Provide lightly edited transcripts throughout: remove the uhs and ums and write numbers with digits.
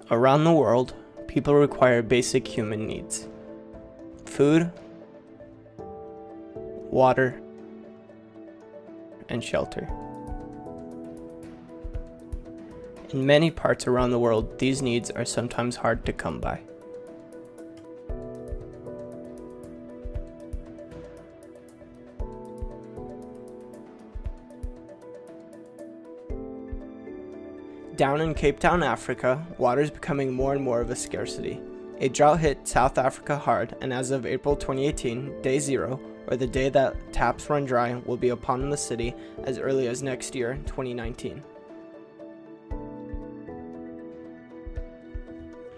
Around the world, people require basic human needs: food, water, and shelter. In many parts around the world, these needs are sometimes hard to come by. Down in Cape Town, Africa, water is becoming more and more of a scarcity. A drought hit South Africa hard, and as of April 2018, day zero, or the day that taps run dry, will be upon the city as early as next year, 2019.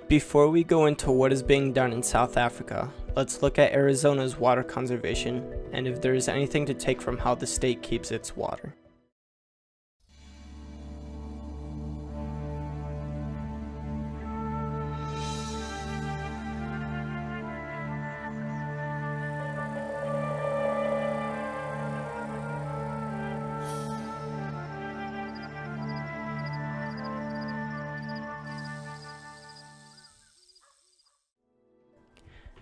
Before we go into what is being done in South Africa, let's look at Arizona's water conservation and if there is anything to take from how the state keeps its water.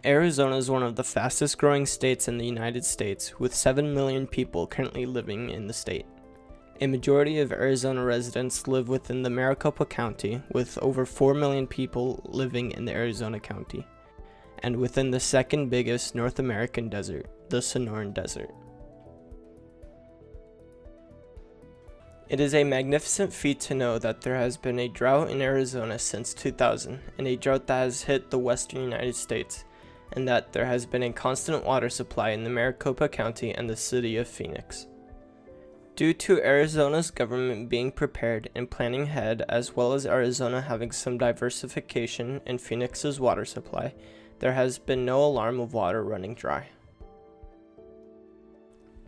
Arizona is one of the fastest growing states in the United States, with 7 million people currently living in the state. A majority of Arizona residents live within the Maricopa County, with over 4 million people living in the Arizona County, and within the second biggest North American desert, the Sonoran Desert. It is a magnificent feat to know that there has been a drought in Arizona since 2000, and a drought that has hit the western United States, and that there has been a constant water supply in the Maricopa County and the city of Phoenix. Due to Arizona's government being prepared and planning ahead, as well as Arizona having some diversification in Phoenix's water supply, there has been no alarm of water running dry.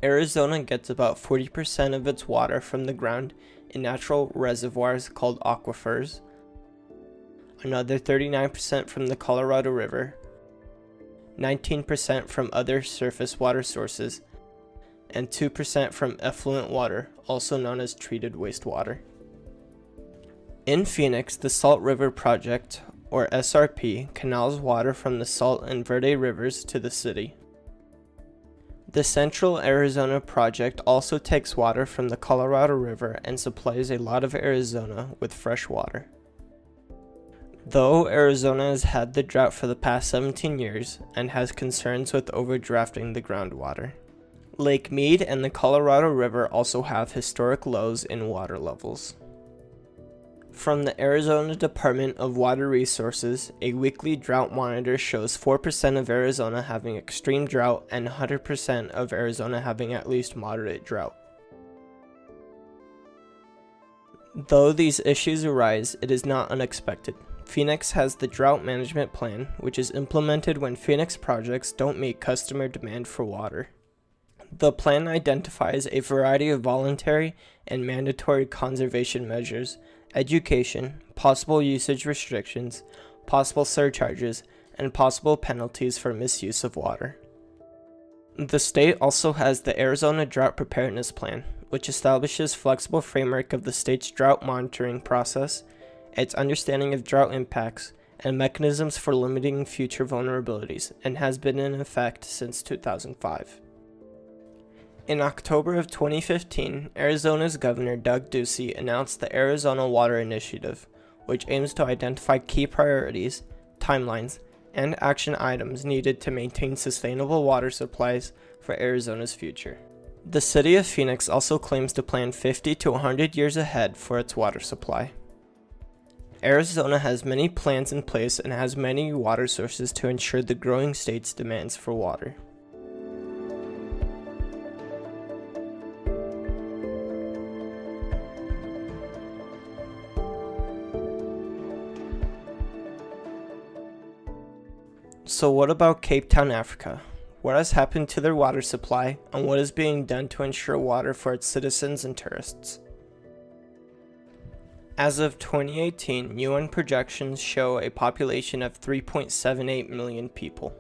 Arizona gets about 40% of its water from the ground in natural reservoirs called aquifers, another 39% from the Colorado River, 19% from other surface water sources, and 2% from effluent water, also known as treated wastewater. In Phoenix, the Salt River Project, or SRP, canals water from the Salt and Verde rivers to the city. The Central Arizona Project also takes water from the Colorado River and supplies a lot of Arizona with fresh water. Though Arizona has had the drought for the past 17 years and has concerns with overdrafting the groundwater, Lake Mead and the Colorado River also have historic lows in water levels. From the Arizona Department of Water Resources, a weekly drought monitor shows 4% of Arizona having extreme drought and 100% of Arizona having at least moderate drought. Though these issues arise, it is not unexpected. Phoenix has the Drought Management Plan, which is implemented when Phoenix projects don't meet customer demand for water. The plan identifies a variety of voluntary and mandatory conservation measures, education, possible usage restrictions, possible surcharges, and possible penalties for misuse of water. The state also has the Arizona Drought Preparedness Plan, which establishes flexible framework of the state's drought monitoring process, its understanding of drought impacts, and mechanisms for limiting future vulnerabilities, and has been in effect since 2005. In October of 2015, Arizona's Governor Doug Ducey announced the Arizona Water Initiative, which aims to identify key priorities, timelines, and action items needed to maintain sustainable water supplies for Arizona's future. The city of Phoenix also claims to plan 50 to 100 years ahead for its water supply. Arizona has many plans in place and has many water sources to ensure the growing state's demands for water. So what about Cape Town, Africa? What has happened to their water supply, and what is being done to ensure water for its citizens and tourists? As of 2018, UN projections show a population of 3.78 million people.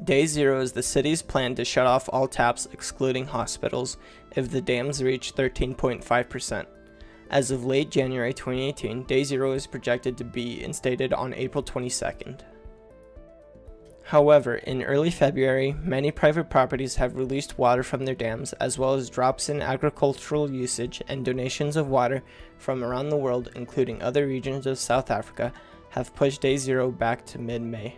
Day zero is the city's plan to shut off all taps excluding hospitals if the dams reach 13.5%. As of late January 2018, Day Zero is projected to be instated on April 22nd. However, in early February, many private properties have released water from their dams, as well as drops in agricultural usage and donations of water from around the world, including other regions of South Africa, have pushed Day Zero back to mid-May.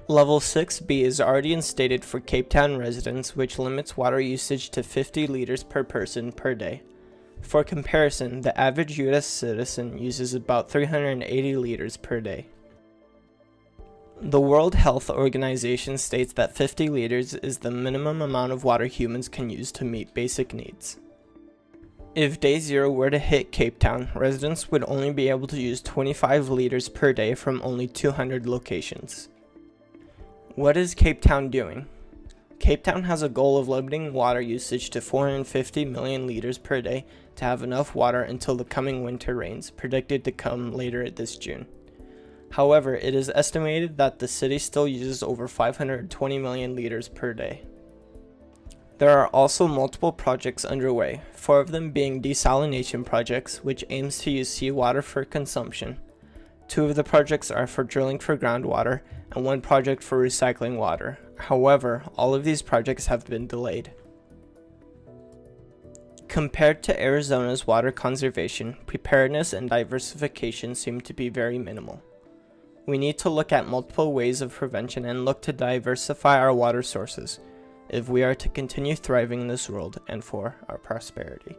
Level 6B is already instated for Cape Town residents, which limits water usage to 50 liters per person per day. For comparison, the average US citizen uses about 380 liters per day. The World Health Organization states that 50 liters is the minimum amount of water humans can use to meet basic needs. If Day Zero were to hit Cape Town, residents would only be able to use 25 liters per day from only 200 locations. What is Cape Town doing? Cape Town has a goal of limiting water usage to 450 million liters per day to have enough water until the coming winter rains, predicted to come later this June. However, it is estimated that the city still uses over 520 million liters per day. There are also multiple projects underway, 4 of them being desalination projects, which aims to use seawater for consumption. 2 of the projects are for drilling for groundwater, and 1 project for recycling water. However, all of these projects have been delayed. Compared to Arizona's water conservation, preparedness and diversification seem to be very minimal. We need to look at multiple ways of prevention and look to diversify our water sources if we are to continue thriving in this world and for our prosperity.